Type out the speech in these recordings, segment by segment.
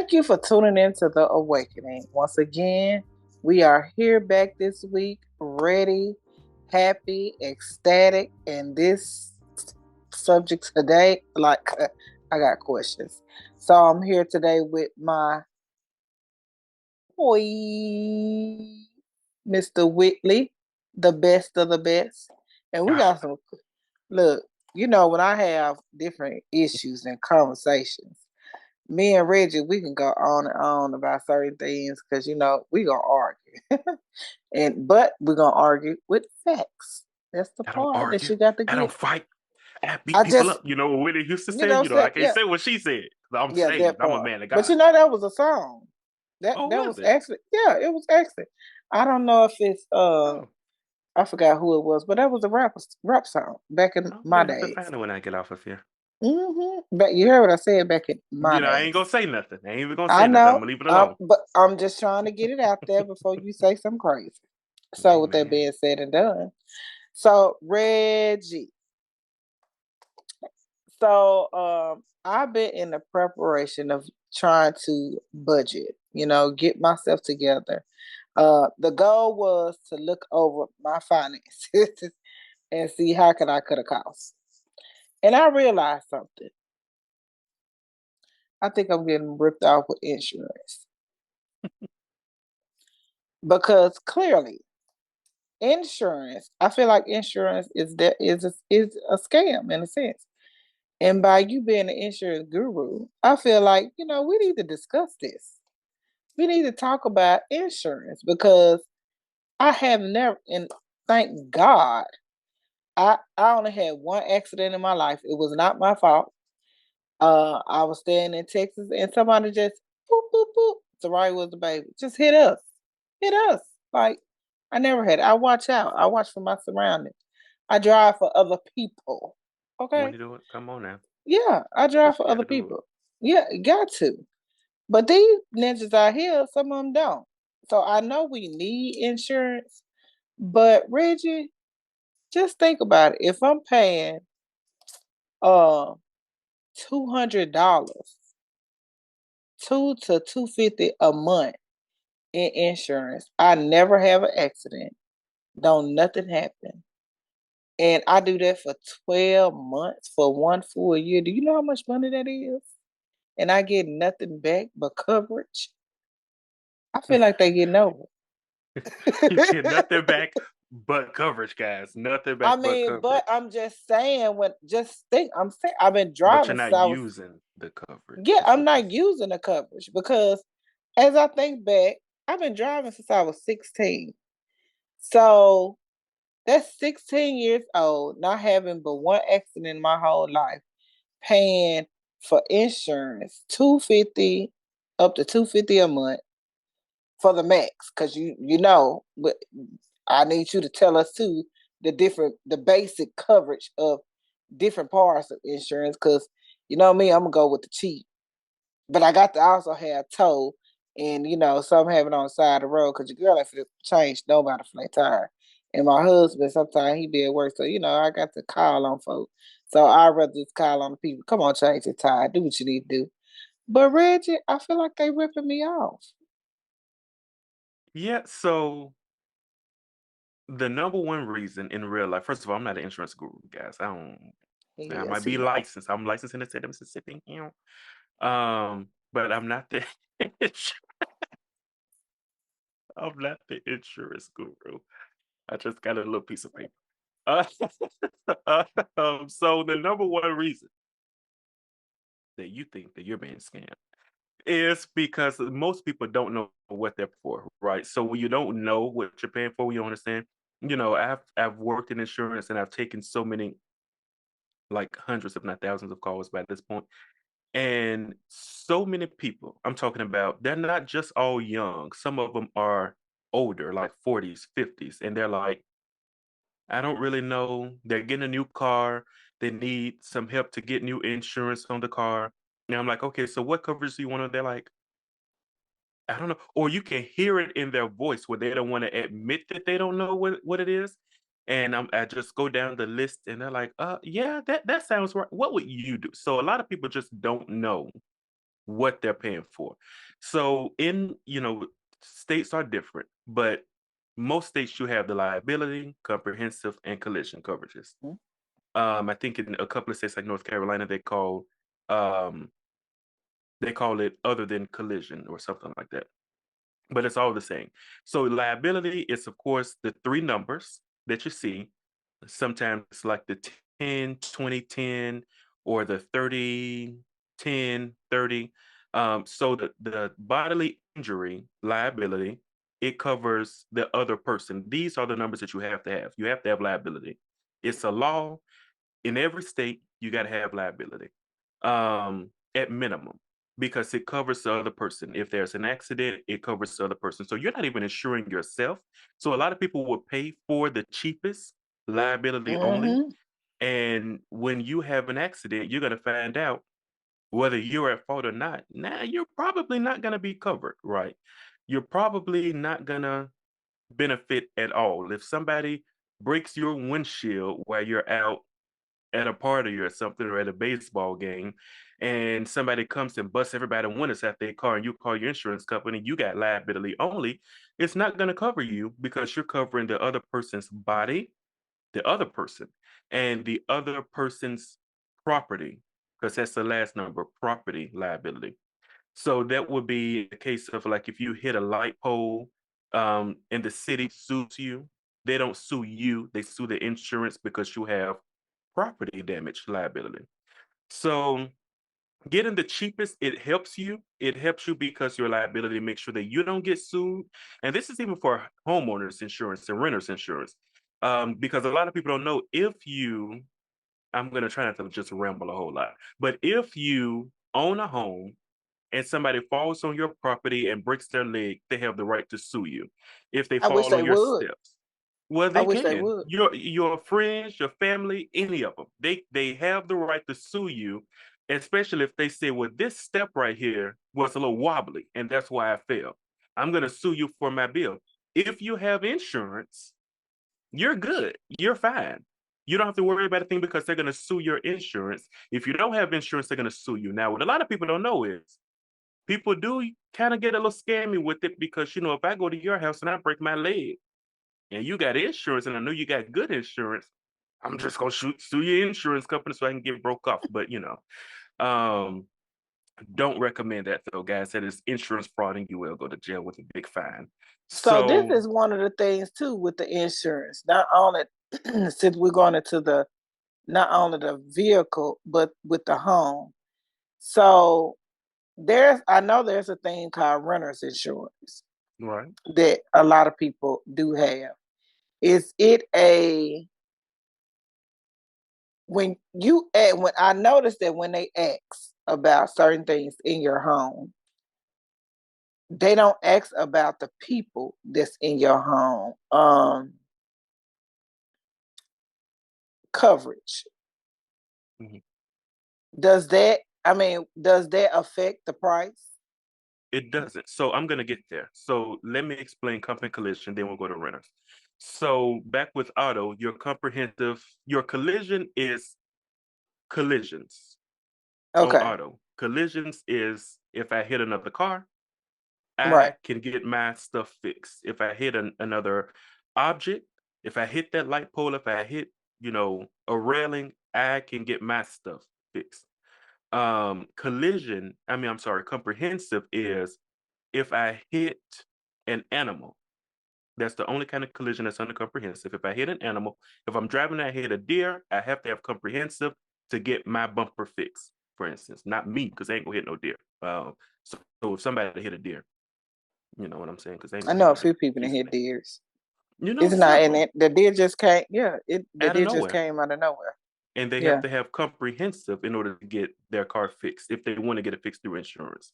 Thank you for tuning in to The Awakening. Once again, we are here back this week, ready, happy, ecstatic, and this subject today, I got questions. So I'm here today with my boy, Mr. Whitley, the best of the best. And we got some, look, when I have different issues and conversations, me and Reggie, we can go on and on about certain things because we gonna argue, but we're gonna argue with facts. That's the I don't part that argue. you got to I don't get. fight. I beat I people just, up. You know what Whitney used to say? I can't yeah, say what she said. I'm yeah, that saved. I'm a part. man of But God. that was a song. That Oh, that was was it? actually, yeah, it was excellent. I don't know if it's Oh, I forgot who it was, but that was a rap song back in I'm my gonna have to days. find it when I get off of here. But you heard what I said back in my I ain't days. gonna say nothing. I ain't even gonna I say nothing. I'm know, gonna leave it alone. but I'm just trying to get it out there before you say something crazy. So, with that Amen. being said and done, so Reggie, I've been in the preparation of trying to budget, get myself together. The goal was to look over my finances and see how can I cut a cost. And I realized something. I think I'm getting ripped off with insurance because clearly insurance, I feel like insurance is a scam in a sense. And by you being an insurance guru, I feel like, we need to discuss this. We need to talk about insurance because I have never, and thank God, I only had one accident in my life. It was not my fault. I was staying in Texas and somebody just boop, boop, boop. Soraya was the baby. Just hit us. Hit us. Like, I never had it. I watch out. I watch for my surroundings. I drive for other people. Want Okay? to do it? Come on now. Yeah, I drive But you for got other to do it. people. Yeah, got to. But these ninjas out here, some of them don't. So I know we need insurance, but Reggie, just think about it. If I'm paying uh $200, 2 to 250 a month in insurance, I never have an accident. Don't nothing happen. And I do that for 12 months for one full year. Do you know how much money that is? And I get nothing back but coverage. I feel like they getting over. You get nothing back but coverage, guys. Nothing back I but mean, but coverage. I'm just saying I'm saying I've been But driving you're since not I was, using the coverage, yeah, is I'm what you're not saying. using the coverage because as I think back, I've been driving since I was 16. So that's 16 years old, not having but one accident in my whole life, paying for insurance, 250 up to 250 a month for the max. Cause but I need you to tell us too the basic coverage of different parts of insurance. Cause you know me, I'm gonna go with the cheap. But I got to also have tow and some have it on the side of the road because your girl have to change nobody flat tire. And my husband, sometimes he be at work, so I got to call on folks. So I'd rather just call on the people. Come on, change your tire. Do what you need to do. But Reggie, I feel like they ripping me off. Yeah, so the number one reason in real life, first of all, I'm not an insurance guru, guys. I might Yes, be you are. licensed. I'm licensed in the state of Mississippi. But I'm not the I'm not the insurance guru. I just got a little piece of paper. Uh, so the number one reason that you think that you're being scammed is because most people don't know what they're for, right? So when you don't know what you're paying for, you don't understand. I've worked in insurance and I've taken so many, like hundreds, if not thousands, of calls by this point. And so many people, I'm talking about, they're not just all young. Some of them are older, like 40s, 50s, and they're like, I don't really know. They're getting a new car. They need some help to get new insurance on the car. And I'm like, okay, so what coverage do you want? They're like, I don't know. Or you can hear it in their voice where they don't want to admit that they don't know what it is. And I just go down the list and they're like, yeah, that sounds right. What would you do? So a lot of people just don't know what they're paying for. So states are different, but most states you have the liability, comprehensive, and collision coverages. Mhm. I think in a couple of states like North Carolina, um, they call it other than collision or something like that. But it's all the same. So liability is, of course, the three numbers that you see. Sometimes it's like the 10, 20, 10, or the 30, 10, 30. So the bodily injury liability, it covers the other person. These are the numbers that you have to have. You have to have liability. It's a law in every state. You got to have liability at minimum because it covers the other person. If there's an accident, it covers the other person. So you're not even insuring yourself. So a lot of people will pay for the cheapest liability only. Mhm. And when you have an accident, you're going to find out whether you're at fault or not. Now, you're probably not going to be covered, right? You're probably not going to benefit at all. If somebody breaks your windshield while you're out at a party or something or at a baseball game and somebody comes and busts everybody windows out their car and you call your insurance company, you got liability only, it's not going to cover you because you're covering the other person's body, the other person, and the other person's property, because that's the last number, property liability. So that would be a case of like if you hit a light pole and the city sues you, they don't sue you, they sue the insurance because you have property damage liability. So getting the cheapest, it helps you. It helps you because your liability makes sure that you don't get sued. And this is even for homeowners insurance and renters insurance. Because a lot of people don't know I'm going to try not to just ramble a whole lot, but if you own a home and somebody falls on your property and breaks their leg, they have the right to sue you. If they I wish fall they on your would. steps, well, I they wish they can. would. Your friends, your family, any of them, they have the right to sue you, especially if they say, "Well, this step right here was a little wobbly, and that's why I fell. I'm going to sue you for my bill." If you have insurance, you're good. You're fine. You don't have to worry about a thing because they're going to sue your insurance. If you don't have insurance, they're going to sue you. Now, what a lot of people don't know is people do kind of get a little scammy with it because if I go to your house and I break my leg and you got insurance and I know you got good insurance, I'm just gonna sue your insurance company so I can get broke off. But um, don't recommend that though, guys. That is insurance fraud and you will go to jail with a big fine. So this So is one of the things too with the insurance. Not only since we're going into the not only the vehicle, but with the home. So I know there's a thing called renter's insurance right. that a lot of people do have. Is it a when I noticed that when they ask about certain things in your home, they don't ask about the people that's in your home coverage. Mhm. Does that affect the price? It doesn't. So I'm gonna get there. So let me explain company collision, then we'll go to renters. So back with auto, your collision is collisions on Okay, auto. Collisions is if I hit another car, right. I can get my stuff fixed. If I hit another object, if I hit that light pole, if I hit, a railing, I can get my stuff fixed. I'm sorry, comprehensive is if I hit an animal. That's the only kind of collision that's under comprehensive. If I hit an animal, if I'm driving and I hit a deer, I have to have comprehensive to get my bumper fixed, for instance. Not me, because I ain't gonna hit no deer. So if somebody hit a deer, you know what I'm saying? Because I ain't I gonna hit know a no deer few people that hit easily. deers. It's not, and Several the deer just came. Yeah, the out of deer just nowhere. came out of nowhere. And they have Yeah. to have comprehensive in order to get their car fixed if they want to get it fixed through insurance.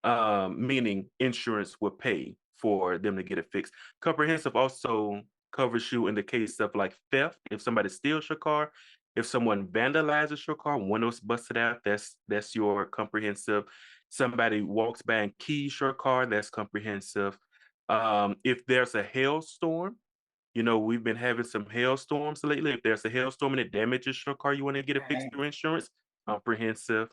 Meaning insurance will pay for them to get it fixed. Comprehensive also covers you in the case of like theft. If somebody steals your car, if someone vandalizes your car, windows busted out, that's your comprehensive. Somebody walks by and keys your car, that's comprehensive. If there's a hailstorm, we've been having some hailstorms lately. If there's a hailstorm and it damages your car, you want to get it fixed Right. through insurance, comprehensive.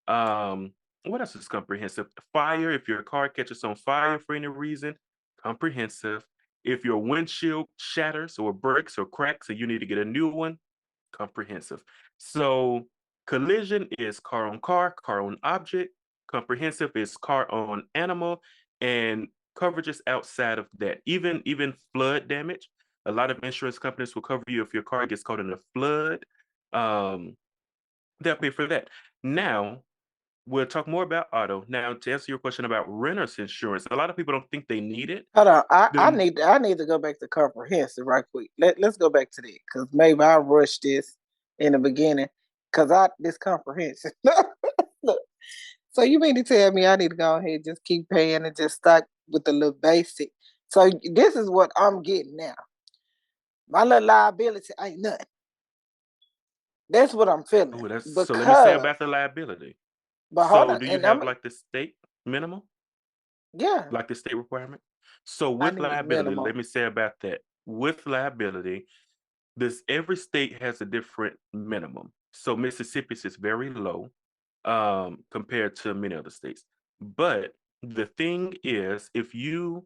Um, What else is comprehensive? Fire, if your car catches on fire for any reason, comprehensive. If your windshield shatters or breaks or cracks and you need to get a new one, comprehensive. So collision is car on object. Comprehensive is car on animal, and coverages outside of that. Even flood damage. A lot of insurance companies will cover you if your car gets caught in a flood. Um, they'll pay for that. Now, we'll talk more about auto. Now, to answer your question about renter's insurance, a lot of people don't think they need it. Hold on, The I need to go back to comprehensive right quick. Let's go back to that because maybe I rushed this in the beginning because I this comprehensive. Look, so you mean to tell me I need to go ahead and just keep paying and just start with the little basic? So this is what I'm getting now. My little liability ain't nothing. That's what I'm feeling oh, that's so. Let me say because. about the liability. But hold So, on, do you and I'm have like the state minimum, yeah, like the state requirement? So, I with need liability, minimum. let me say about that. With liability, this every state has a different minimum. So, Mississippi's is very low compared to many other states. But the thing is, if you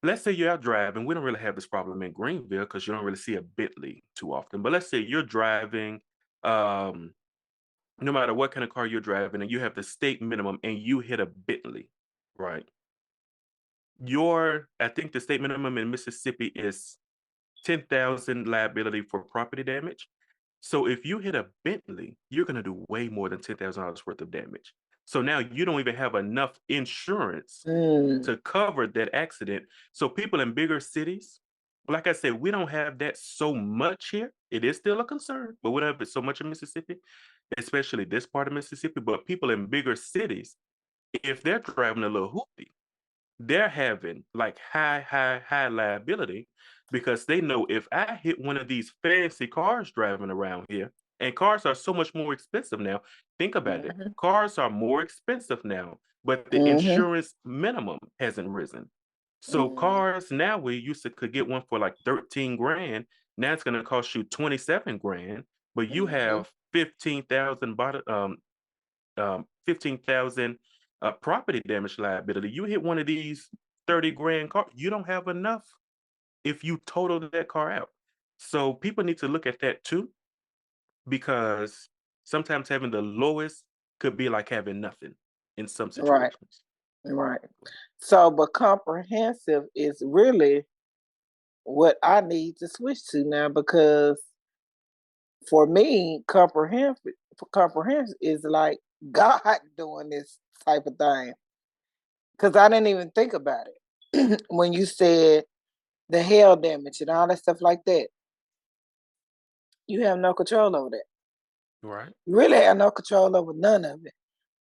let's say you're out driving, we don't really have this problem in Greenville because you don't really see a Bentley too often. But let's say you're driving, um, no matter what kind of car you're driving, and you have the state minimum and you hit a Bentley, right? I think the state minimum in Mississippi is 10,000 liability for property damage. So if you hit a Bentley, you're gonna do way more than $10,000 worth of damage. So now you don't even have enough insurance Mm, to cover that accident. So people in bigger cities, like I said, we don't have that so much here. It is still a concern, but we don't have it so much in Mississippi, especially this part of Mississippi. But people in bigger cities, if they're driving a little hoopty, they're having like high liability because they know if I hit one of these fancy cars driving around here, and cars are so much more expensive now. Think about it. mhm, Cars are more expensive now, but the mhm, insurance minimum hasn't risen. So mhm, cars now we used to could get one for like 13 grand. Now it's gonna cost you 27 grand, but you mhm, have 15,000 15,000 property damage liability. You hit one of these 30 grand car, you don't have enough if you total that car out. So people need to look at that too, because sometimes having the lowest could be like having nothing in some right, situations. right. So, but comprehensive is really what I need to switch to now because for me, comprehensive is like God doing this type of thing because I didn't even think about it when you said the hail damage and all that stuff like that. You have no control over that. Right. You really have no control over none of it.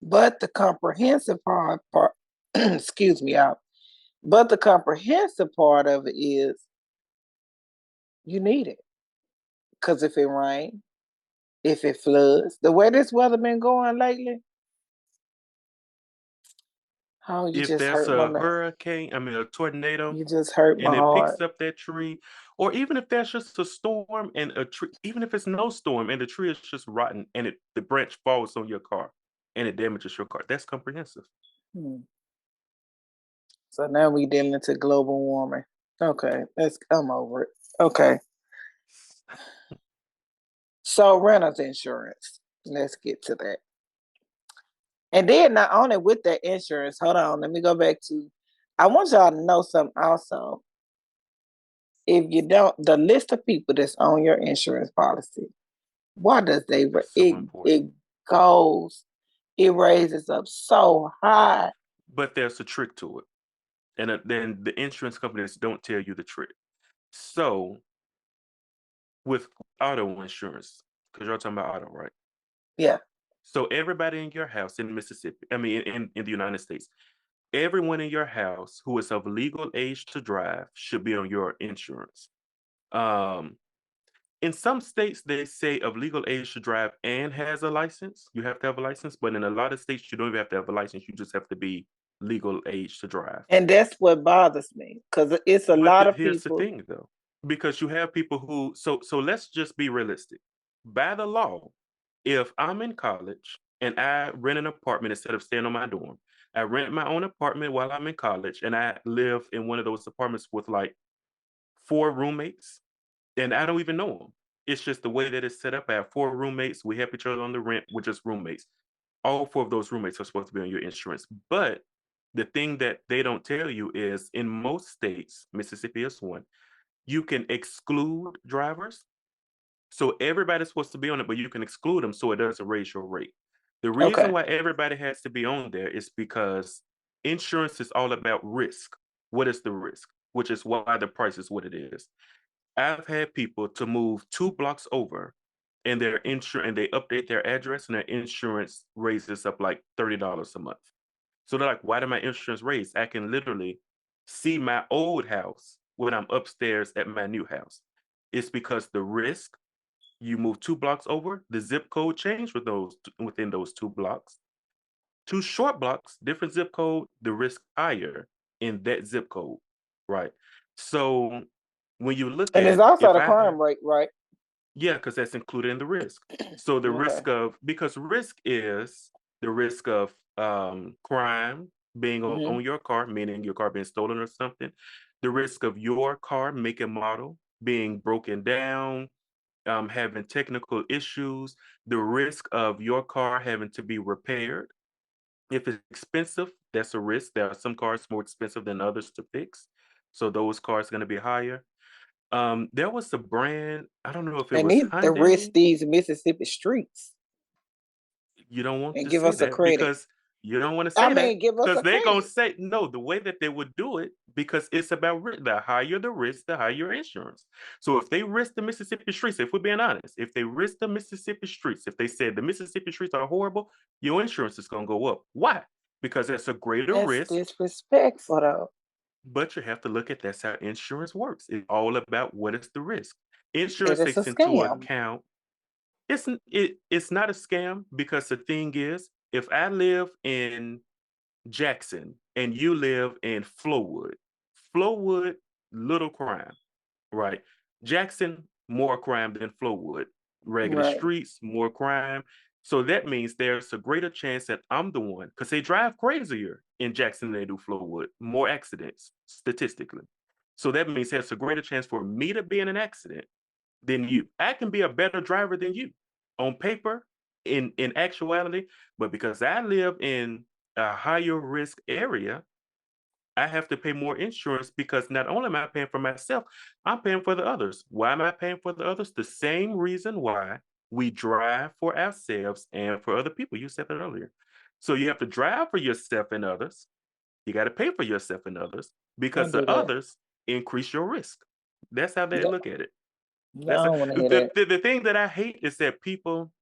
But the comprehensive part excuse me out. But the comprehensive part of it is you need it. Cause if it rains, if it floods, the way this weather been going lately, oh, you If just there's hurt my a hurricane, I mean a tornado, you just hurt my and it heart. picks up that tree, or even if there's just a storm and a tree, even if it's no storm and the tree is just rotten and the branch falls on your car and it damages your car, that's comprehensive. Hmm. So now we dealing into global warming. Okay, let's come over it. Okay. So renter's insurance. Let's get to that. And then not only with that insurance, hold on, let me go back to I want y'all to know something also. If you don't, the list of people that's on your insurance policy, why does That's so important. it goes, it raises up so high. But there's a trick to it. And then the insurance companies don't tell you the trick. So with auto insurance, because you're talking about auto, right? Yeah. So everybody in your house in Mississippi, I mean in the United States, everyone in your house who is of legal age to drive should be on your insurance. Um, in some states, they say of legal age to drive and has a license. You have to have a license, but in a lot of states, you don't even have to have a license. You just have to be legal age to drive. And that's what bothers me because it's a But lot of here's the people. thing, though, because you have people who so let's just be realistic. By the law, if I'm in college and I rent an apartment instead of staying on my dorm. I rent my own apartment while I'm in college, and I live in one of those apartments with like 4 roommates, and I don't even know them. It's just the way that it's set up. I have 4 roommates. We help each other on the rent. We're just roommates. All 4 of those roommates are supposed to be on your insurance. But the thing that they don't tell you is in most states, Mississippi is one, you can exclude drivers. So everybody's supposed to be on it, but you can exclude them so it doesn't raise your rate. The reason Okay. why everybody has to be on there is because insurance is all about risk. What is the risk? Which is why the price is what it is. I've had people to move 2 blocks over and their insurance and they update their address and their insurance raises up like $30 a month. So they're like, why did my insurance raise? I can literally see my old house when I'm upstairs at my new house. It's because the risk, you move 2 blocks over, the zip code changed with those within those 2 blocks. 2 short blocks, different zip code, the risk higher in that zip code, right? So when you look And there's at also if the I have crime rate, right? yeah, because that's included in the risk. So the Okay. risk of because risk is the risk of crime being Hmm. on your car, meaning your car being stolen or something. The risk of your car, make and model, being broken down, having technical issues, the risk of your car having to be repaired. If it's expensive, that's a risk. There are some cars more expensive than others to fix. So those cars are going to be higher. There was a brand, I don't know if it They was need to risk Hyundai. these Mississippi streets You don't want and to give say us a that credit. because you don't want to I say that mean, give us because a they're going to credit. say no. The way that they would do it, because it's about the higher the risk, the higher your insurance. So if they risk the Mississippi streets, if we're being honest, if they risk the Mississippi streets, if they said the Mississippi streets are horrible, your insurance is going to go up. Why? Because it's a greater That's risk, disrespectful, though. but you have to look at that's how insurance works. It's all about what is the risk. It Insurance is a takes into scam. account it's not a scam because the thing is, if I live in Jackson and you live in Flowood, little crime, right? Jackson, more crime than Flowood. Raggedy Right. streets, more crime. So that means there's a greater chance that I'm the one, because they drive crazier in Jackson than they do Flowood, more accidents statistically. So that means there's a greater chance for me to be in an accident than you. I can be a better driver than you on paper, in actuality, but because I live in a higher risk area, I have to pay more insurance because not only am I paying for myself, I'm paying for the others. Why am I paying for the others? The same reason why we drive for ourselves and for other people. You said that earlier. So you have to drive for yourself and others. You got to pay for yourself and others I because do the that. others increase your risk. That's how they Yeah. look at it. No, I That's don't want to hear the, that. the the thing that I hate is that people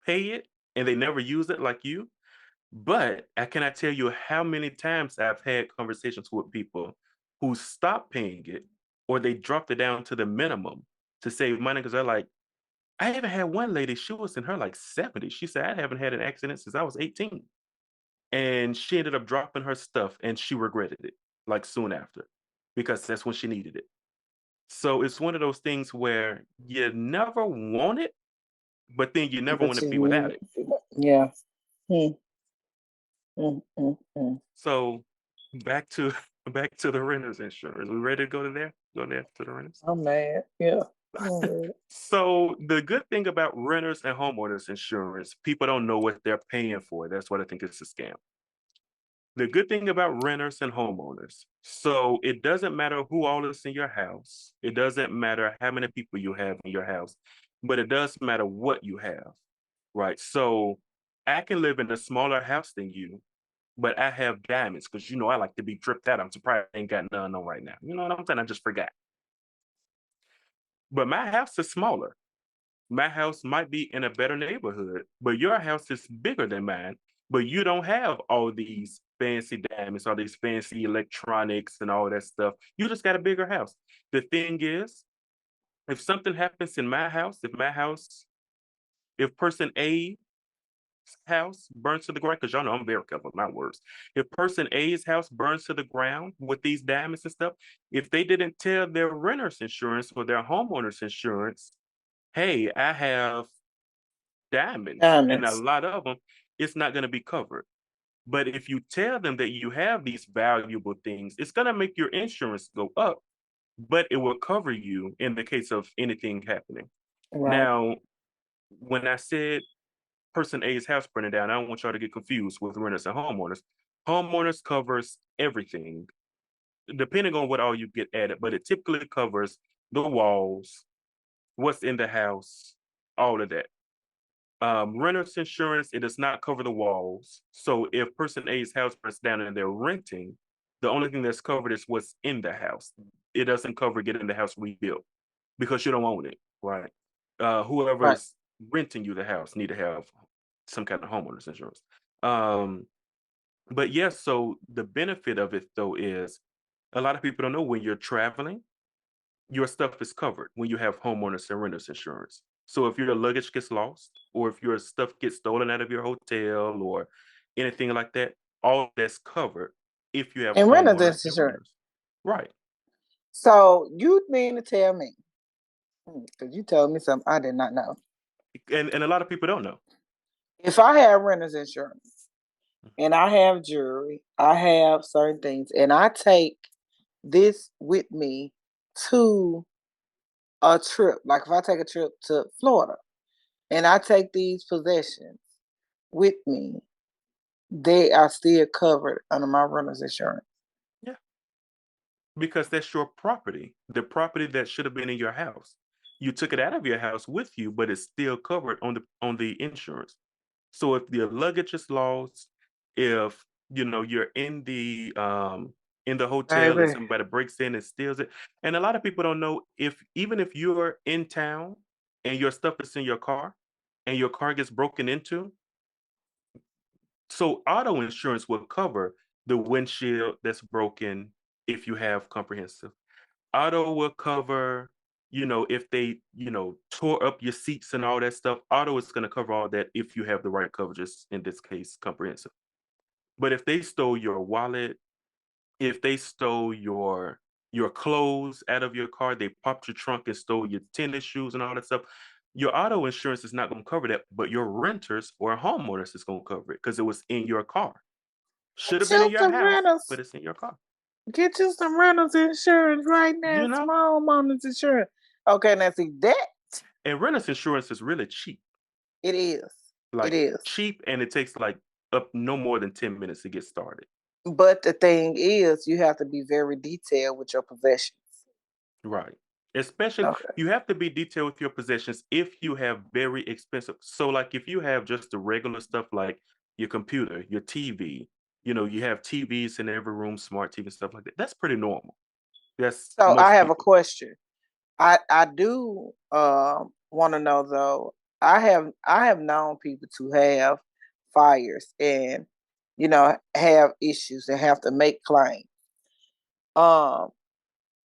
pay it and they never use it like you. But I cannot tell you how many times I've had conversations with people who stopped paying it or they dropped it down to the minimum to save money because they're like, I even had one lady, she was in her like 70s. She said, I haven't had an accident since I was 18. And she ended up dropping her stuff and she regretted it like soon after because that's when she needed it. So it's one of those things where you never want it, but then you never want But to be without you, it. yeah. Hmm. Mm, mm, mm. So back to back to the renters insurance. We ready to go to there? Go there to the renters. I'm mad. Yeah. Oh, So the good thing about renters and homeowners insurance, people don't know what they're paying for. That's what I think is a scam. The good thing about renters and homeowners, so it doesn't matter who all is in your house. It doesn't matter how many people you have in your house, but it does matter what you have, right? So I can live in a smaller house than you, but I have diamonds because I like to be dripped out. I'm surprised I ain't got none on right now. You know what I'm saying? I just forgot. But my house is smaller. My house might be in a better neighborhood, but your house is bigger than mine. But you don't have all these fancy diamonds, all these fancy electronics, and all that stuff. You just got a bigger house. The thing is, if something happens in my house, if person A house burns to the ground, because y'all know I'm very careful with my words. If person A's house burns to the ground with these diamonds and stuff, if they didn't tell their renter's insurance or their homeowner's insurance, hey, I have diamonds, and a Diamonds. lot of them, it's not going to be covered. But if you tell them that you have these valuable things, it's going to make your insurance go up, but it will cover you in the case of anything happening. Right. Now, when I said person A's house burning down, I don't want y'all to get confused with renters and homeowners. Homeowners covers everything, depending on what all you get added, but it typically covers the walls, what's in the house, all of that. Renter's insurance, it does not cover the walls. So if person A's house burns down and they're renting, the only thing that's covered is what's in the house. It doesn't cover getting the house rebuilt because you don't own it, right? Right. Whoever's renting you the house need to have some kind of homeowner's insurance. Um, but yes, so the benefit of it though is a lot of people don't know when you're traveling, your stuff is covered when you have homeowners and renters insurance. So if your luggage gets lost, or if your stuff gets stolen out of your hotel, or anything like that, all that's covered if you have And homeowners renters and insurance. renters. Right. So you mean to tell me, because you told me something I did not know. And a lot of people don't know. If I have renters insurance and I have jewelry, I have certain things, and I take this with me to a trip. Like if I take a trip to Florida and I take these possessions with me, they are still covered under my renter's insurance. Yeah. Because that's your property, the property that should have been in your house. You took it out of your house with you, but it's still covered on the insurance. So if your luggage is lost, if you're in the hotel and Baby. somebody breaks in and steals it. And a lot of people don't know, if even if you're in town and your stuff is in your car and your car gets broken into, so auto insurance will cover the windshield that's broken if you have comprehensive. Auto will cover, if they, tore up your seats and all that stuff. Auto is going to cover all that if you have the right coverages, in this case, comprehensive. But if they stole your wallet, if they stole your clothes out of your car, they popped your trunk and stole your tennis shoes and all that stuff, your auto insurance is not going to cover that, but your renters or homeowners is going to cover it because it was in your car. Should have Get been in you your some house, renters. but it's in your car. Get you some renters insurance right now. You know, Small homeowners insurance. Okay, now see that and renters insurance is really cheap. it is. It Like, is. cheap, and it takes, like, up no more than 10 minutes to get started. But the thing is, you have to be very detailed with your possessions. Right. Especially, Okay. you have to be detailed with your possessions if you have very expensive, so, like, if you have just the regular stuff like your computer, your TV, you have TVs in every room, smart TV, stuff like that, that's pretty normal. That's So I most have a people. question. I do want to know though. I have known people to have fires and have issues and have to make claims. Um,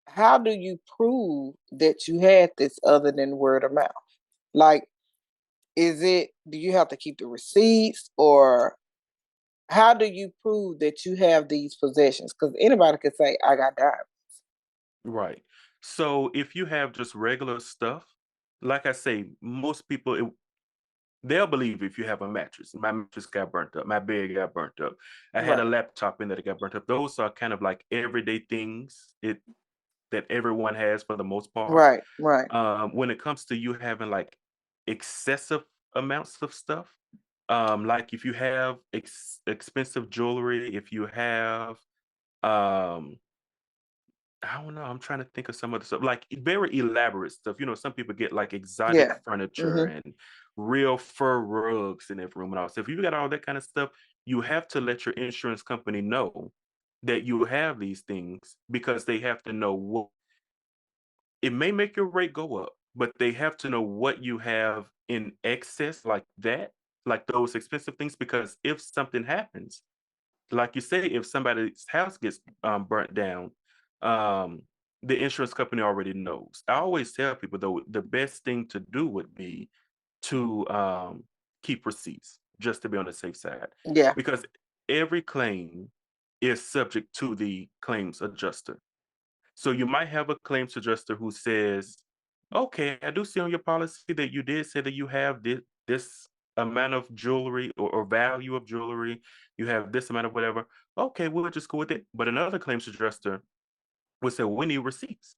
how do you prove that you had this other than word of mouth? Like, do you have to keep the receipts, or how do you prove that you have these possessions? Because anybody could say, I got diamonds. Right. So, if you have just regular stuff, like I say, most people, they'll believe if you have a mattress. My mattress got burnt up. My bed got burnt up. I had a Right, laptop in there that got burnt up. Those are kind of like everyday things that everyone has for the most part. right, right. When it comes to you having like excessive amounts of stuff, like if you have expensive jewelry, if you have, um, I don't know. I'm trying to think of some other stuff, like very elaborate stuff. Some people get like exotic Yeah. furniture Hmm. and real fur rugs in every room and all. So if you got all that kind of stuff, you have to let your insurance company know that you have these things because they have to know what it may make your rate go up, but they have to know what you have in excess like that, like those expensive things. Because if something happens, like you say, if somebody's house gets burnt down, um, the insurance company already knows. I always tell people though, the best thing to do would be to keep receipts just to be on the safe side, Yeah. because every claim is subject to the claims adjuster. So you might have a claims adjuster who says, "Okay, I do see on your policy that you did say that you have this amount of jewelry or value of jewelry, you have this amount of whatever. Okay, we'll just go with it. But another claims adjuster would say, we need receipts.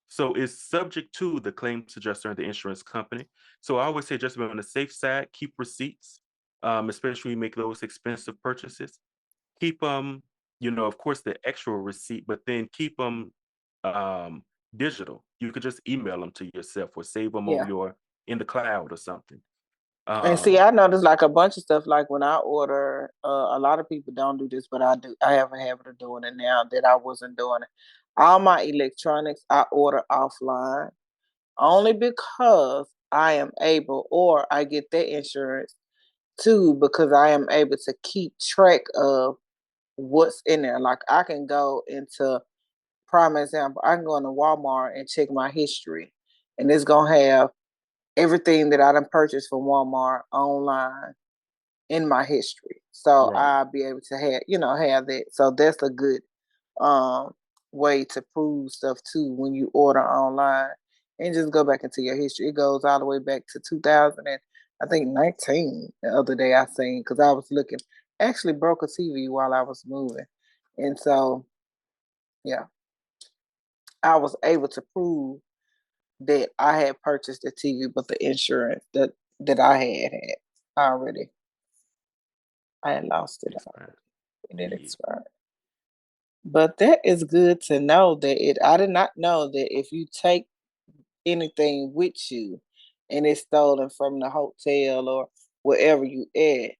So it's subject to the claims adjuster and the insurance company. So I always say just be on the safe side, keep receipts, especially when you make those expensive purchases. Keep them, of course, the actual receipt, but then keep them um, digital. You could just email them to yourself or save them on Yeah. your in the cloud or something. And see, Um, I noticed like a bunch of stuff. Like when I order, a lot of people don't do this, but I do. I have a habit of doing it now that I wasn't doing it. All my electronics I order offline only because I am able, or I get that insurance too, because I am able to keep track of what's in there. Like I can go into, prime example, I can go into Walmart and check my history, and it's gonna have everything that I done purchased from Walmart online in my history. So right. I'll be able to have that. So that's a good um way to prove stuff too when you order online and just go back into your history. It goes all the way back to 2000 and I think 19 the other day I seen because I was looking, actually broke a TV while I was moving. And so yeah, I was able to prove that I had purchased the TV, but the insurance that I had already, I had lost it Expired. already. It had Yeah. expired. But that is good to know that I did not know that if you take anything with you and it's stolen from the hotel or wherever you at,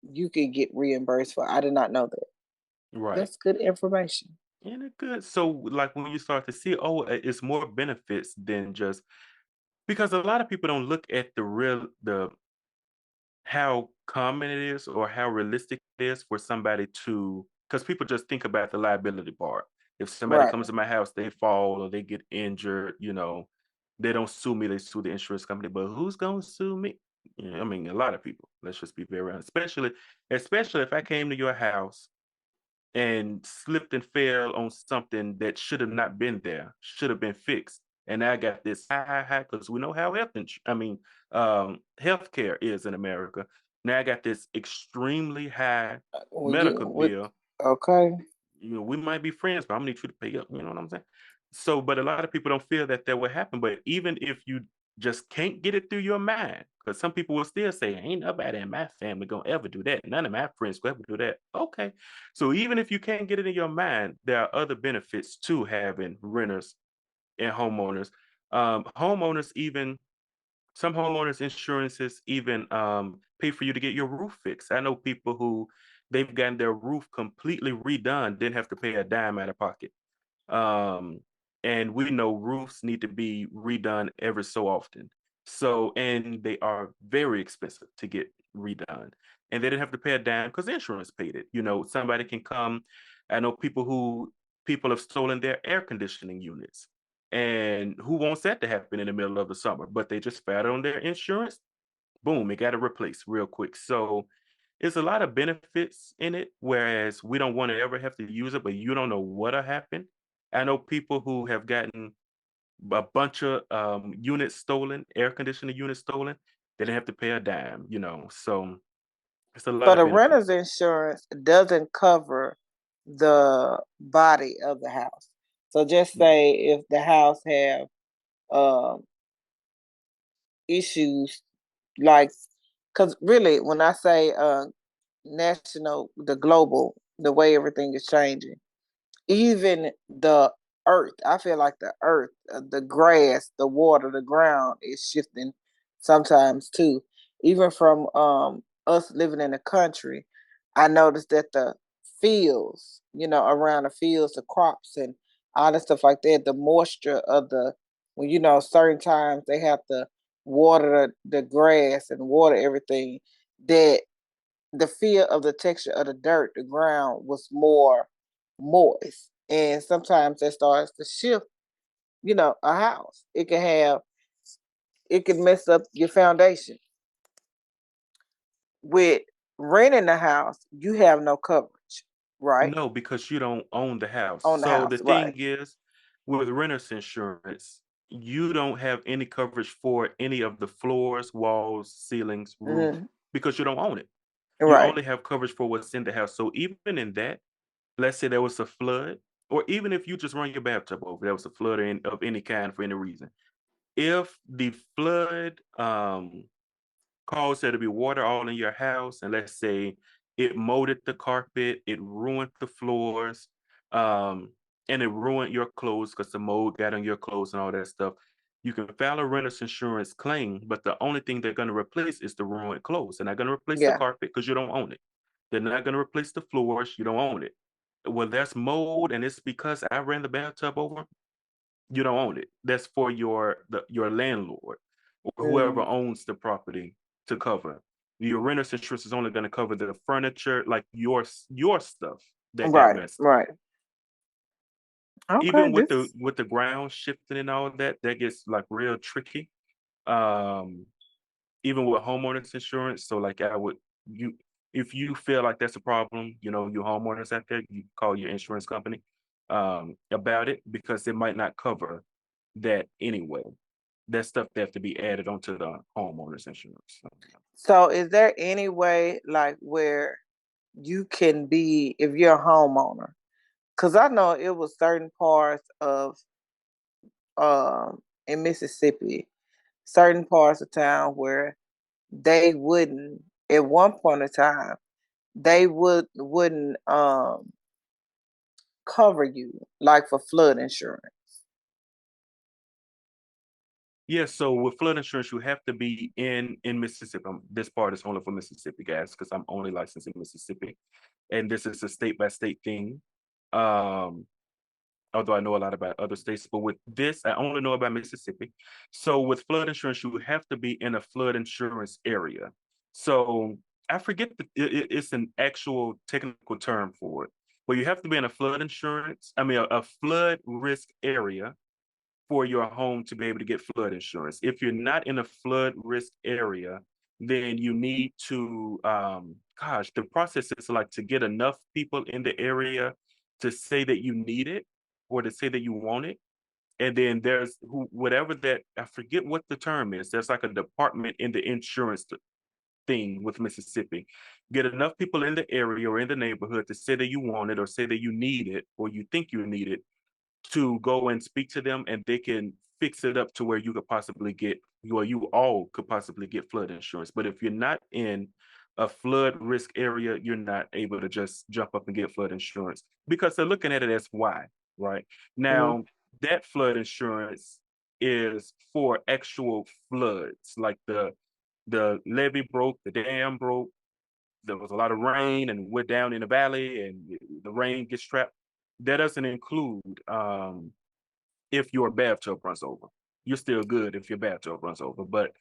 you can get reimbursed for. I did not know that. Right. That's good information. And it good. So like when you start to see, oh, it's more benefits than just because a lot of people don't look at the how common it is or how realistic it is for somebody to because people just think about the liability part. If somebody Right. comes to my house, they fall or they get injured, they don't sue me, they sue the insurance company. But who's gonna sue me? I mean, a lot of people. Let's just be very honest. Especially if I came to your house and slipped and fell on something that should have not been there, should have been fixed. And I got this high, because we know how healthcare is in America. Now I got this extremely high When you medical with bill. okay. We might be friends, but I'm gonna need you to pay up. You know what I'm saying? So, but a lot of people don't feel that that would happen. But even if you just can't get it through your mind, because some people will still say, "Ain't nobody in my family gonna ever do that. None of my friends will ever do that." Okay, so even if you can't get it in your mind, there are other benefits to having renters and homeowners. Homeowners even some homeowners insurances even pay for you to get your roof fixed. I know people who they've gotten their roof completely redone, didn't have to pay a dime out of pocket. Um, and we know roofs need to be redone every so often. So, and they are very expensive to get redone. And they didn't have to pay a dime because insurance paid it. Somebody can come. I know people have stolen their air conditioning units. And who wants that to happen in the middle of the summer? But they just fat on their insurance. Boom, it got to replace real quick. So it's a lot of benefits in it, whereas we don't want to ever have to use it, but you don't know what'll happen. I know people who have gotten a bunch of units stolen, air conditioning units stolen. They didn't have to pay a dime. So it's a lot So of the renter's benefits. insurance doesn't cover the body of the house. So just No, say if the house have um issues, like, because really when I say national, the global, the way everything is changing, even the earth, I feel like the earth, the grass, the water, the ground is shifting sometimes too. Even from us living in the country, I noticed that the fields, around the fields, the crops and all the stuff like that, the moisture of the, when certain times they have to water the grass and water everything, that the feel of the texture of the dirt, the ground was more moist. And sometimes that starts to shift, a house. It can mess up your foundation. With renting a house, you have no coverage, right? no, because you don't own the house. On the So house, the right. thing is, with renter's insurance, you don't have any coverage for any of the floors, walls, ceilings, roof, Hmm. because you don't own it. You Right. only have coverage for what's in the house. So even in that, let's say there was a flood, or even if you just run your bathtub over, there was a flood of any kind for any reason. If the flood caused there to be water all in your house, and let's say it molded the carpet, it ruined the floors, um, and it ruined your clothes because the mold got on your clothes and all that stuff. You can file a renter's insurance claim, but the only thing they're going to replace is the ruined clothes. They're not going to replace the Yeah. carpet because you don't own it. They're not going to replace the floors. You don't own it. Well, that's mold, and it's because I ran the bathtub over. You don't own it. That's for your landlord or whoever Mm. owns the property to cover. Your renter's insurance is only going to cover the furniture, like your stuff that got Right. messed up. Right. Okay. Even with the This. ground shifting and all of that, that gets like real tricky. Um, Even with homeowners insurance. So like I would you if you feel like that's a problem, you homeowners out there, you call your insurance company about it because it might not cover that anyway. That stuff that have to be added onto the homeowners insurance. So, yeah. So, is there any way, like, where you can be if you're a homeowner? Because I know it was certain parts of in Mississippi, certain parts of town where they wouldn't at one point in time they wouldn't cover you like for flood insurance. Yeah, so with flood insurance, you have to be in Mississippi. This part is only for Mississippi guys because I'm only licensed in Mississippi, and this is a state by state thing. Um, Although I know a lot about other states, but with this, I only know about Mississippi. So with flood insurance, you have to be in a flood insurance area. So I forget it's an actual technical term for it, but you have to be in a flood insurance. I mean, a flood risk area for your home to be able to get flood insurance. If you're not in a flood risk area, then you need to, the process is like to get enough people in the area to say that you need it or to say that you want it. And then there's whatever that, I forget what the term is. There's like a department in the insurance thing with Mississippi. Get enough people in the area or in the neighborhood to say that you want it or say that you need it or you think you need it to go and speak to them and they can fix it up to where you could possibly get you all could possibly get flood insurance. But if you're not in a flood risk area, you're not able to just jump up and get flood insurance because they're looking at it as why, right? Mhm. Now, that flood insurance is for actual floods, like the levee broke, the dam broke, there was a lot of rain and we're down in the valley and the rain gets trapped. That doesn't include if your bathtub runs over. You're still good if your bathtub runs over. But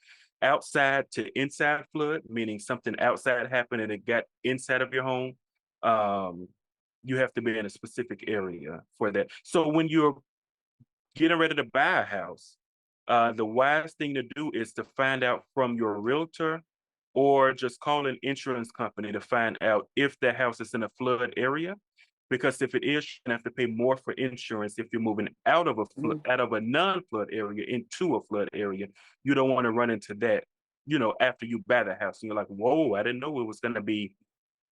outside to inside flood, meaning something outside happened and it got inside of your home, um, you have to be in a specific area for that. So when you're getting ready to buy a house, the wise thing to do is to find out from your realtor or just call an insurance company to find out if the house is in a flood area. Because if it is, you're gonna have to pay more for insurance if you're moving out of Mhm. out of a non-flood area into a flood area. You don't want to run into that, after you buy the house. And you're like, whoa, I didn't know it was gonna be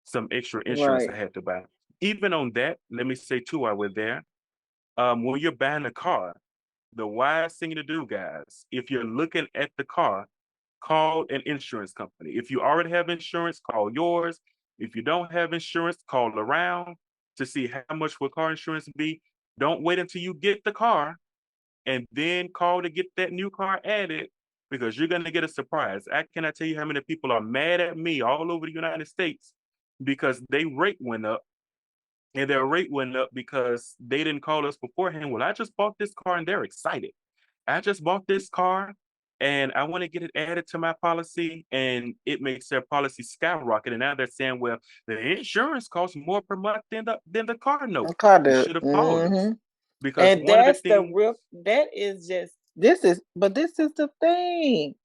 some extra insurance Right. I had to buy. Even on that, let me say too, while we're there, when you're buying a car, the wise thing to do, guys, if you're looking at the car, call an insurance company. If you already have insurance, call yours. If you don't have insurance, call around to see how much will car insurance be. Don't wait until you get the car and then call to get that new car added because you're going to get a surprise. I cannot tell you how many people are mad at me all over the United States because they rate went up and their rate went up because they didn't call us beforehand. Well, I just bought this car and they're excited. I just bought this car and I want to get it added to my policy, and it makes their policy skyrocket. And now they're saying, well, the insurance costs more per month than the car note. Okay, You dude. should have called us Hmm. because And one of the that's the things real. That is just. This is the thing.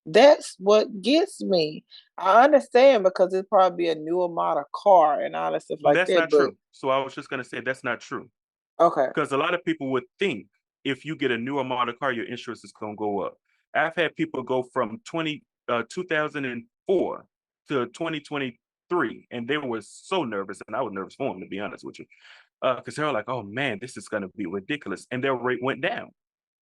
That's what gets me. I understand because it's probably a newer model car and all that stuff like that's that. not But true. So I was just going to say that's not true okay, because a lot of people would think if you get a newer model car, your insurance is going to go up. I've had people go from 2004 to 2023, and they were so nervous, and I was nervous for them, to be honest with you, because they were like, "Oh man, this is going to be ridiculous," and their rate went down.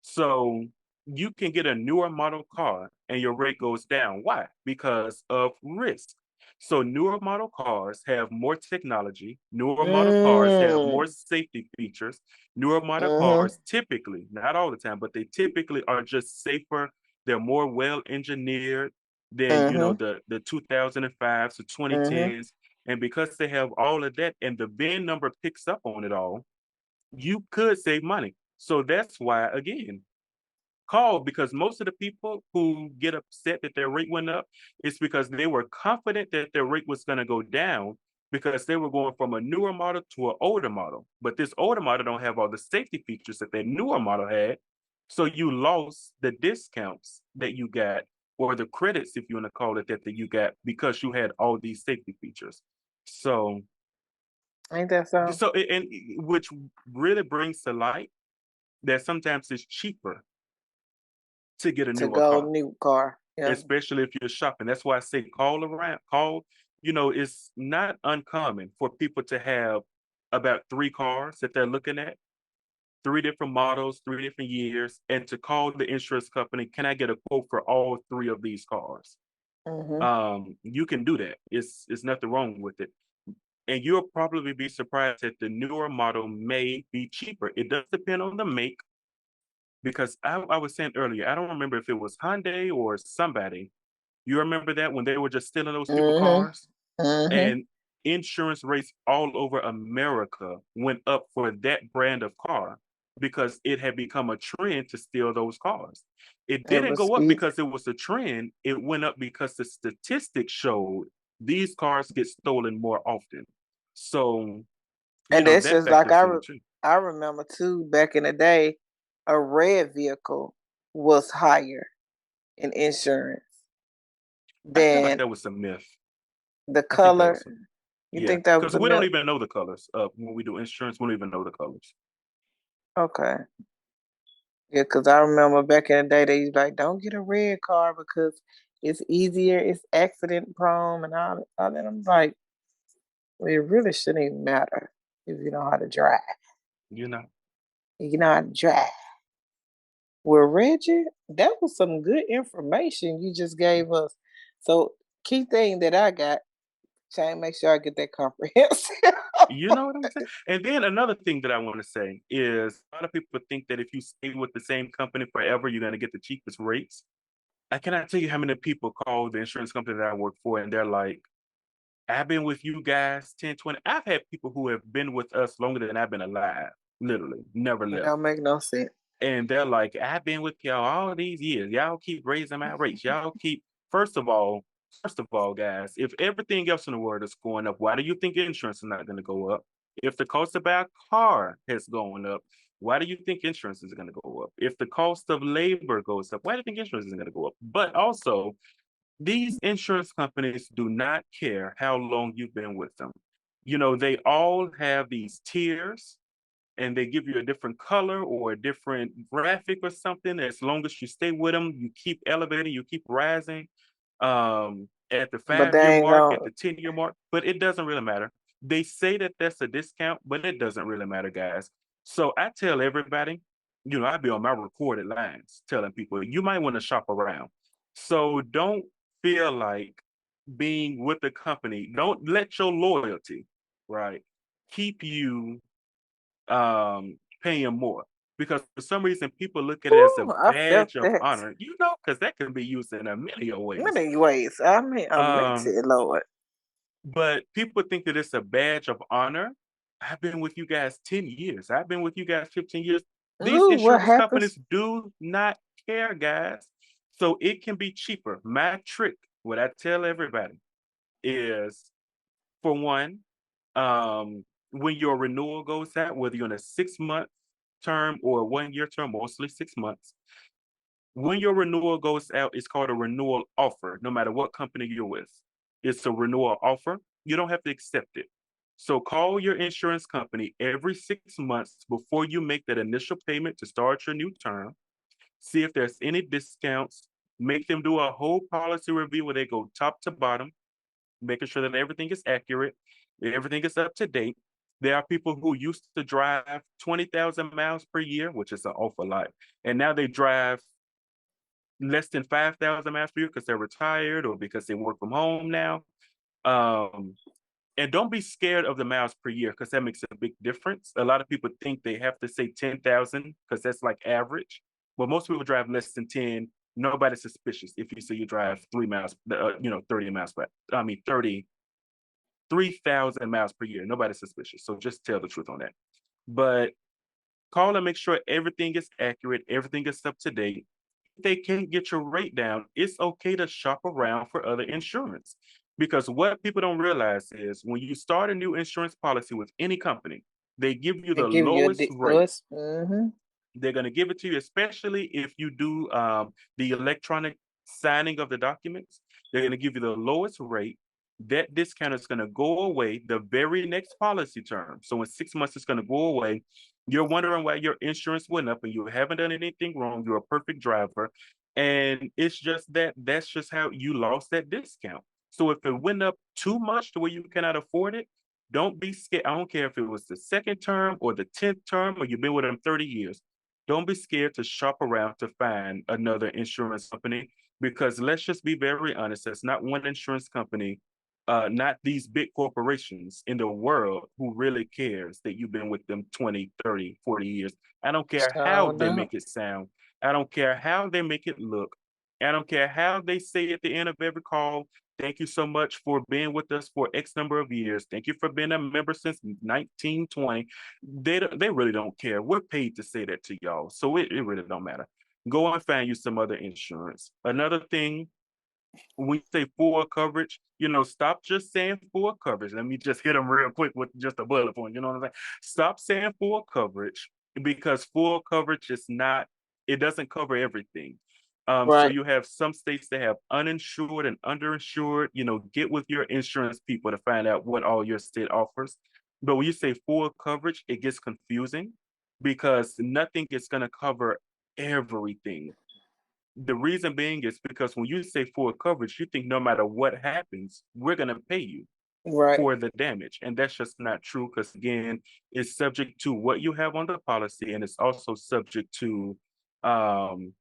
So you can get a newer model car and your rate goes down. Why? Because of risk. So newer model cars have more technology, newer model cars have more Mm. safety features. Newer model Mhm. cars typically, not all the time, but they typically are just safer. They're more well engineered than, Mhm. the 2005s or Mhm. 2010s. And because they have all of that and the VIN number picks up on it all, you could save money. So that's why, again, call, because most of the people who get upset that their rate went up is because they were confident that their rate was going to go down because they were going from a newer model to an older model. But this older model don't have all the safety features that that newer model had. So you lost the discounts that you got, or the credits, if you want to call it that you got, because you had all these safety features. So, Ain't that so? and which really brings to light that sometimes it's cheaper to get a To newer go car, new car. Yeah. especially if you're shopping. That's why I say call around, call. It's not uncommon for people to have about three cars that they're looking at, three different models, 3 different years, and to call the insurance company, can I get a quote for all three of these cars? Mhm. You can do that. It's nothing wrong with it. And you'll probably be surprised that the newer model may be cheaper. It does depend on the make, because I was saying earlier, I don't remember if it was Hyundai or somebody. You remember that when they were just stealing those people Mhm. cars? Mhm. And insurance rates all over America went up for that brand of car because it had become a trend to steal those cars. It It didn't was go up speed. because it was a trend. It went up because the statistics showed these cars get stolen more often. So, And that's that just like factors in too. I remember too back in the day, a red vehicle was higher in insurance I feel like than that was a myth. the I think that was color. some, You yeah, think that was because a we don't myth? even know the colors. When we do insurance, we don't even know the colors. Okay. Yeah, because I remember back in the day they used like, don't get a red car because it's easier, it's accident prone and all that. I'm like, well, it really shouldn't even matter if you know how to drive. You know, You know how to drive. Well, Reggie, that was some good information you just gave us. So, key thing that I got, trying to make sure I get that comprehensive. you know what I'm saying. And then another thing that I want to say is a lot of people think that if you stay with the same company forever, you're going to get the cheapest rates. I cannot tell you how many people call the insurance company that I work for, and they're like, I've been with you guys 10, 20. I've had people who have been with us longer than I've been alive, literally, never It left. don't make no sense. And they're like, I've been with y'all all these years. Y'all keep raising my rates. Y'all keep, first of all, guys, if everything else in the world is going up, why do you think insurance is not going to go up? If the cost of our car has gone up, why do you think insurance is going to go up? If the cost of labor goes up, why do you think insurance is going to go up? But also, these insurance companies do not care how long you've been with them. They all have these tiers, and they give you a different color or a different graphic or something. As long as you stay with them, you keep elevating, you keep rising. At the But 5 year they ain't mark, at gonna. the 10 year mark, but it doesn't really matter. They say that that's a discount, but it doesn't really matter, guys. So I tell everybody, I be on my recorded lines telling people you might want to shop around. So don't feel like being with the company. Don't let your loyalty, right, keep you paying more, because for some reason people look at it as a Ooh, I felt badge of that honor, because that can be used in a million ways. many ways. I mean, I meant Um, it, Lord. but people think that it's a badge of honor. I've been with you guys 10 years. I've been with you guys 15 years. These Ooh, what insurance happens? companies do not care, guys. So it can be cheaper. My trick, what I tell everybody is, for one, when your renewal goes out, whether you're on a 6 month term or a 1 year term, mostly 6 months, when your renewal goes out, it's called a renewal offer, no matter what company you're with. It's a renewal offer. You don't have to accept it. So call your insurance company every 6 months before you make that initial payment to start your new term. See if there's any discounts. Make them do a whole policy review where they go top to bottom, making sure that everything is accurate, everything is up to date. There are people who used to drive 20,000 miles per year, which is an awful lot, and now they drive less than 5,000 miles per year because they're retired or because they work from home now. Um, and don't be scared of the miles per year because that makes a big difference. A lot of people think they have to say 10,000 because that's like average. But most people drive less than 10. Nobody's suspicious if you say you drive 3 miles, 30 miles per, I mean, 3,000 miles per year. Nobody's suspicious. So just tell the truth on that. But call and make sure everything is accurate, everything is up to date. If they can't get your rate down, it's okay to shop around for other insurance. Because what people don't realize is when you start a new insurance policy with any company, they give you They the give you a lowest rate. mm-hmm. They're going to give it to you, especially if you do the electronic signing of the documents. They're going to give you the lowest rate. That discount is going to go away the very next policy term. So in 6 months, it's going to go away. You're wondering why your insurance went up and you haven't done anything wrong. You're a perfect driver. And it's just that's just how you lost that discount. So if it went up too much to where you cannot afford it, don't be scared. I don't care if it was the second term or the 10th term or you've been with them 30 years. Don't be scared to shop around to find another insurance company because let's just be very honest, there's not one insurance company, not these big corporations in the world who really cares that you've been with them 20, 30, 40 years. I don't care how So they no. make it sound. I don't care how they make it look. I don't care how they say at the end of every call, thank you so much for being with us for X number of years. Thank you for being a member since 1920. They really don't care. We're paid to say that to y'all. So it really don't matter. Go and find you some other insurance. Another thing, when you say full coverage, stop just saying full coverage. Let me just hit them real quick with just a bullet point. You know what I'm saying? Stop saying full coverage because full coverage is not, it doesn't cover everything. So Right. you have some states that have uninsured and underinsured. Get with your insurance people to find out what all your state offers. But when you say full coverage, it gets confusing because nothing is going to cover everything. The reason being is because when you say full coverage, you think no matter what happens, we're going to pay you Right. for the damage. And that's just not true because, again, it's subject to what you have on the policy and it's also subject to um,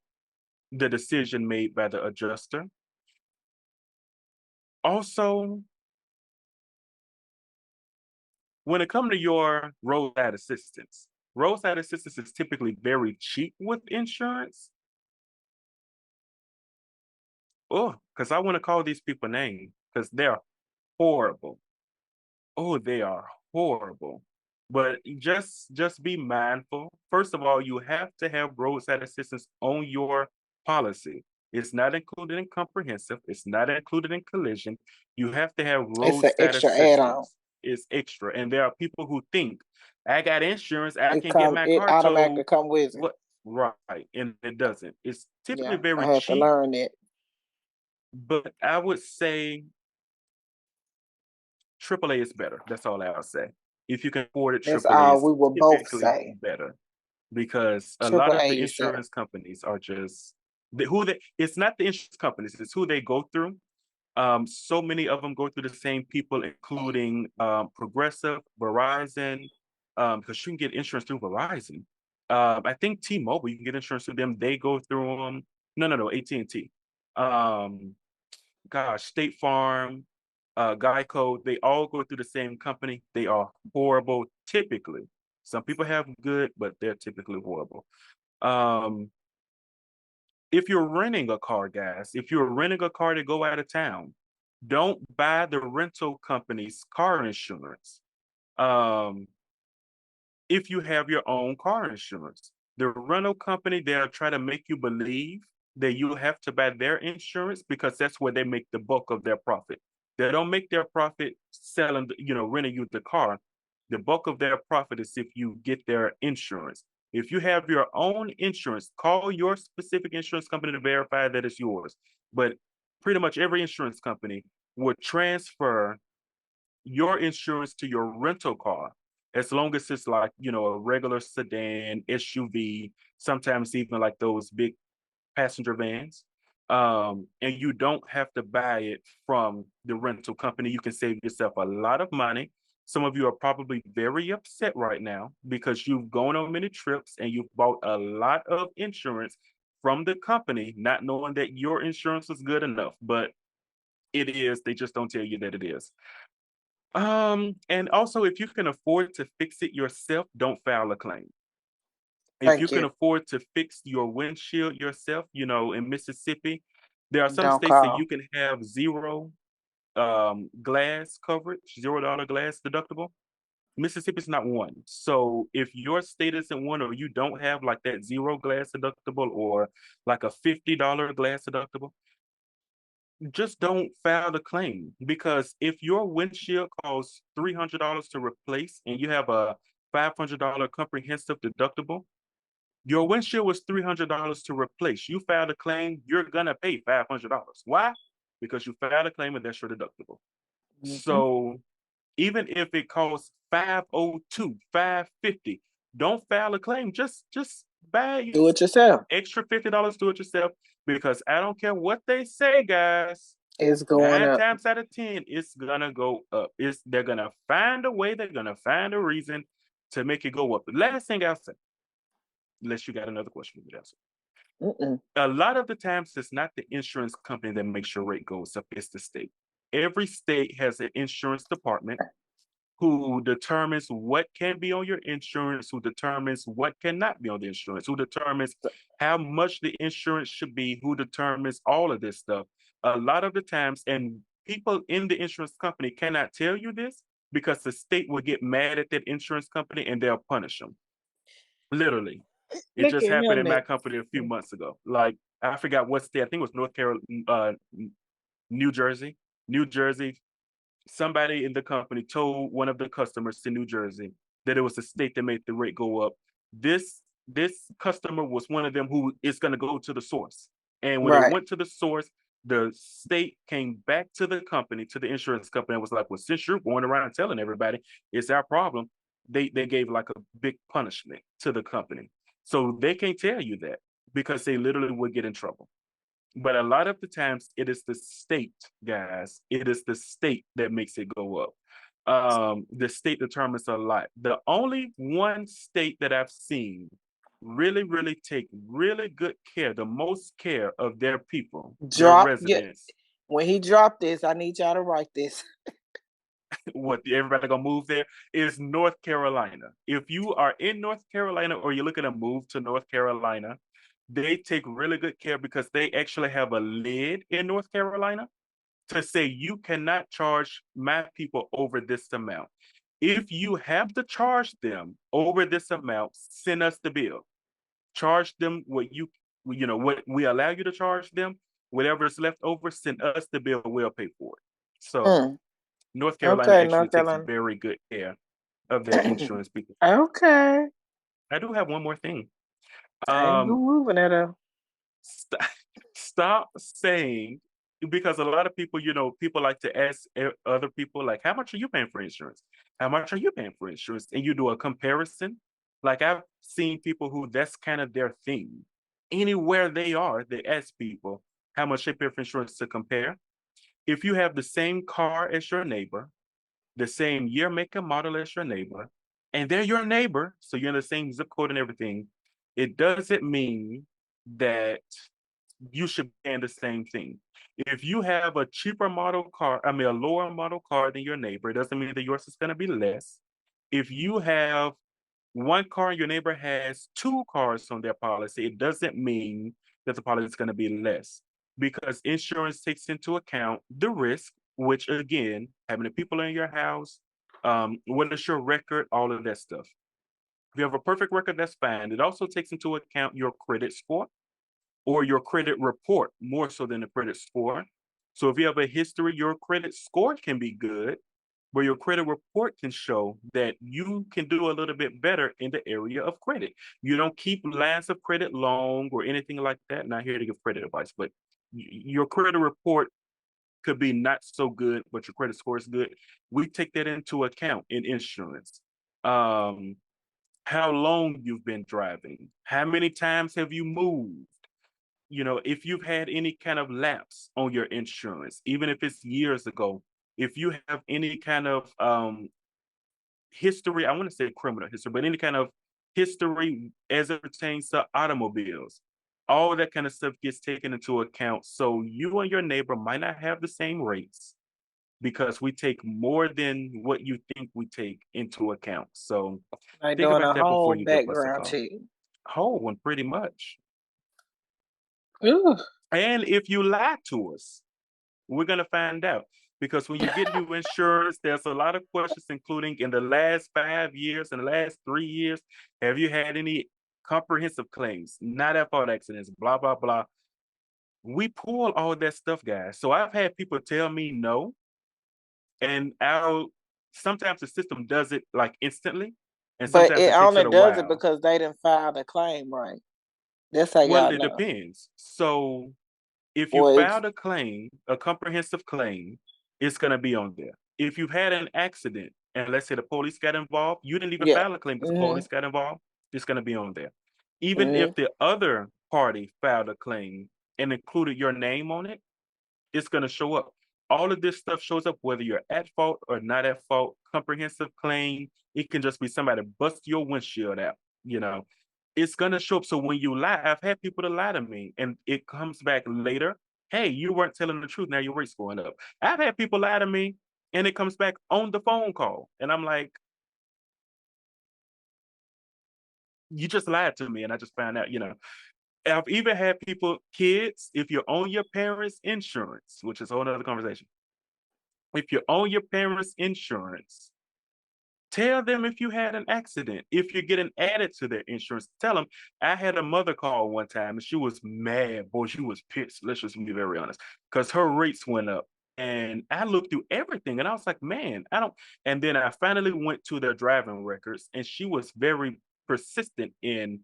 the decision made by the adjuster. Also, when it comes to your roadside assistance is typically very cheap with insurance. Oh, because I want to call these people names because they're horrible. Oh, they are horrible. But just be mindful. First of all, you have to have roadside assistance on your policy. It's not included in comprehensive. It's not included in collision. You have to have It's an roadside extra add-on. assistance. It's extra. And there are people who think, I got insurance, I It can get come my it car automatically towed. come with it. What? Right. And it doesn't. It's typically Yeah. very I had to cheap, learn that. but I would say AAA is better. That's all I'll say. If you can afford it, That's AAA all is we will both typically say. better because a lot Triple of A the is better. insurance companies are just it's not the insurance companies, it's who they go through. So many of them go through the same people, including Progressive, Verizon, because you can get insurance through Verizon. I think T-Mobile, you can get insurance through them. They go through them. No, AT&T. Um, Gosh, State Farm, Geico, they all go through the same company. They are horrible typically. Some people have good, but they're typically horrible. Um, if you're renting a car, guys, if you're renting a car to go out of town, don't buy the rental company's car insurance. Um, if you have your own car insurance. The rental company, they'll try to make you believe that you have to buy their insurance because that's where they make the bulk of their profit. They don't make their profit selling, renting you the car. The bulk of their profit is if you get their insurance. If you have your own insurance, call your specific insurance company to verify that it's yours. But pretty much every insurance company will transfer your insurance to your rental car, as long as it's like, a regular sedan, SUV, sometimes even like those big passenger vans. And you don't have to buy it from the rental company. You can save yourself a lot of money. Some of you are probably very upset right now because you've gone on many trips and you've bought a lot of insurance from the company, not knowing that your insurance was good enough, but it is. They just don't tell you that it is. And also, if you can afford to fix it yourself, don't file a claim. If you Thank can you. afford to fix your windshield yourself, in Mississippi, there are some Don't states that you call. can have zero glass coverage, $0 glass deductible. Mississippi's not one. So if your state isn't one, or you don't have like that zero glass deductible or like a $50 glass deductible, just don't file the claim, because if your windshield costs $300 to replace and you have a $500 comprehensive deductible, your windshield was $300 to replace. You filed a claim, you're gonna pay $500. Why? Because you filed a claim and that's your deductible. Hmm. So even if it costs 502, 550, don't file a claim. Just buy Do it yourself. extra $50, do it yourself, because I don't care what they say, guys. It's going Nine up. times out of 10, it's gonna go up. They're gonna find a way, they're gonna find a reason to make it go up. The last thing I'll say, unless you got another question for me to answer. Mm-mm. A lot of the times, it's not the insurance company that makes your rate goes up, it's the state. Every state has an insurance department who determines what can be on your insurance, who determines what cannot be on the insurance, who determines how much the insurance should be, who determines all of this stuff. A lot of the times, and people in the insurance company cannot tell you this because the state will get mad at that insurance company and they'll punish them. Literally. It Look just at happened him in my next. company a few months ago. Like, I forgot what state. I think it was North Carolina, New Jersey. New Jersey, somebody in the company told one of the customers to New Jersey that it was the state that made the rate go up. This customer was one of them who is going to go to the source. And when they Right. went to the source, the state came back to the company, to the insurance company, and was like, "Well, since you're going around telling everybody it's our problem," they gave like a big punishment to the company. So they can't tell you that because they literally would get in trouble. But a lot of the times it is the state, guys. It is the state that makes it go up. The state determines a lot. The only one state that I've seen really, really take really good care, the most care of their people, their Drop. Yeah. residents. When he dropped this, I need y'all to write this. What, everybody gonna move there, is North Carolina. If you are in North Carolina or you're looking to move to North Carolina, they take really good care because they actually have a lid in North Carolina to say you cannot charge my people over this amount. If you have to charge them over this amount, send us the bill. Charge them what we allow you to charge them. Whatever is left over, send us the bill. We'll pay for it. So Mm. North Carolina Okay, actually North takes Carolina. very good care of their insurance people. Okay. I do have one more thing. I ain't Um, moving it up. Stop, stop saying, because a lot of people, people like to ask other people, like, how much are you paying for insurance? How much are you paying for insurance? And you do a comparison. Like, I've seen people who that's kind of their thing. Anywhere they are, they ask people how much they pay for insurance to compare. If you have the same car as your neighbor, the same year, make, and model as your neighbor, and they're your neighbor, so you're in the same zip code and everything, it doesn't mean that you should pay the same thing. If you have a cheaper model car, I mean a lower model car than your neighbor, it doesn't mean that yours is going to be less. If you have one car, your neighbor has two cars on their policy, it doesn't mean that the policy is going to be less, because insurance takes into account the risk, which again, having the people in your house, what is your record, all of that stuff. If you have a perfect record, that's fine. It also takes into account your credit score or your credit report, more so than the credit score. So if you have a history, your credit score can be good, but your credit report can show that you can do a little bit better in the area of credit. You don't keep lines of credit long or anything like that. Not here to give credit advice, but your credit report could be not so good, but your credit score is good. We take that into account in insurance. Um, how long you've been driving, how many times have you moved? If you've had any kind of lapse on your insurance, even if it's years ago, if you have any kind of history, I want to say criminal history, but any kind of history as it pertains to automobiles, all that kind of stuff gets taken into account. So you and your neighbor might not have the same rates because we take more than what you think we take into account. So Like think doing about a that before whole you give us a background call. check. Whole one, pretty much. Ooh. And if you lie to us, we're going to find out. Because when you get new insurance, there's a lot of questions, including in the last 5 years, in the last 3 years, have you had any comprehensive claims, not at fault accidents, blah, blah, blah. We pull all that stuff, guys. So I've had people tell me no, and sometimes the system does it like instantly, and But sometimes it it takes only it a does it while. because they didn't file the claim right. That's how Well, y'all it know. depends. So if you Or it's filed a claim, a comprehensive claim, it's going to be on there. If you've had an accident and let's say the police got involved, you didn't even yeah. file a claim because the Mm-hmm. police got involved, it's going to be on there. Even Mm-hmm. if the other party filed a claim and included your name on it, it's going to show up. All of this stuff shows up whether you're at fault or not at fault. Comprehensive claim, it can just be somebody bust your windshield out, you know. It's going to show up. So when you lie, I've had people to lie to me and it comes back later. Hey, you weren't telling the truth. Now your rate's going up. I've had people lie to me and it comes back on the phone call. And I'm like, you just lied to me. And I just found out, I've even had people, kids, if you're on your parents' insurance, which is a whole other conversation. If you're on your parents' insurance, tell them if you had an accident. If you're getting added to their insurance, tell them. I had a mother call one time and she was mad. Boy, she was pissed. Let's just be very honest. Because her rates went up. And I looked through everything and I was like, man, I don't. And then I finally went to their driving records and she was very persistent in,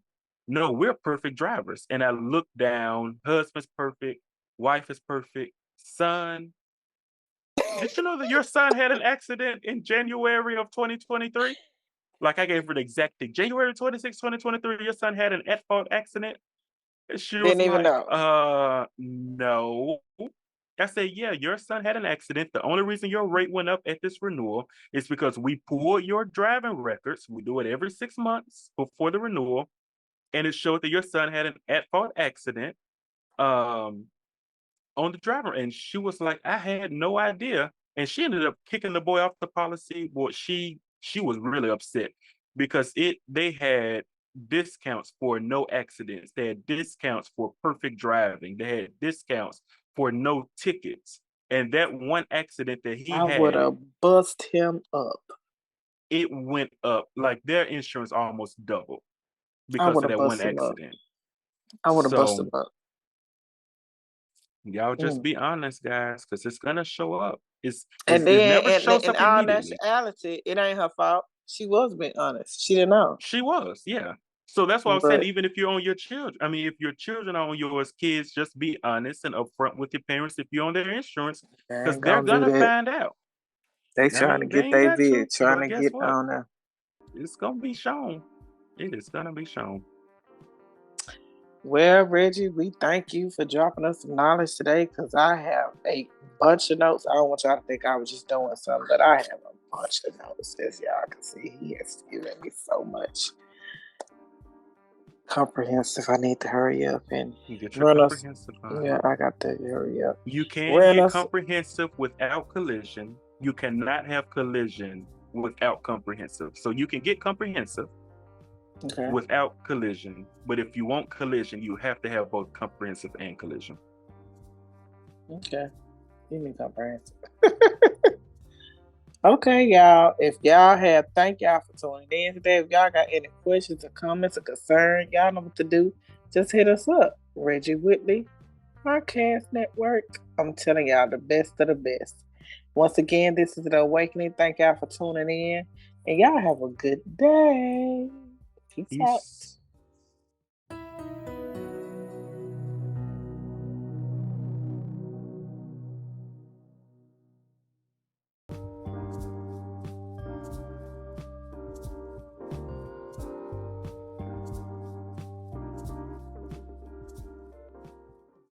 no, we're perfect drivers. And I looked down, husband's perfect, wife is perfect, son. Did you know that your son had an accident in January of 2023? Like I gave her the exact thing. January 26, 2023, your son had an at-fault accident. And she was Didn't even like, know. no. I said, yeah, your son had an accident. The only reason your rate went up at this renewal is because we pulled your driving records. We do it every 6 months before the renewal. And it showed that your son had an at-fault accident. Um, on the driver. And she was like, I had no idea. And she ended up kicking the boy off the policy. Well, she was really upset because they had discounts for no accidents. They had discounts for perfect driving. They had discounts for no tickets. And that one accident that he I would had, have bust him up. it went up. Like their insurance almost doubled I because would of have that one bust him up. accident. I would have bust So him up. y'all just Mm. be honest, guys, because it's gonna show up. And It then, never shows in up all immediately. nationality, it ain't her fault. She was being honest. She didn't know. She was, yeah. So that's why I was saying, But even if you're on your children, I mean, if your children are on yours, kids, just be honest and upfront with your parents if you're on their insurance, they because ain't they're gonna do gonna that. find out. They I trying to mean, they get ain't their got vid, to, trying but to guess get what? on there. It's gonna be shown. It is gonna be shown. Well, Reggie, we thank you for dropping us some knowledge today because I have a bunch of notes. I don't want y'all to think I was just doing something, but I have a bunch of notes. As y'all can see, he has given me so much comprehensive. I need to hurry up and You get your run us. comprehensive Yeah, on. I got to hurry up. You can Run get us. comprehensive without collision. You cannot have collision without comprehensive. So you can get comprehensive Okay. without collision. But if you want collision, you have to have both comprehensive and collision. Okay. Give me comprehensive. Okay, y'all. If y'all have, thank y'all for tuning in today. If y'all got any questions or comments or concerns, y'all know what to do. Just hit us up. Reggie Whitley Podcast Network. I'm telling y'all the best of the best. Once again, this is The Awakening. Thank y'all for tuning in. And y'all have a good day. Peace out. Peace.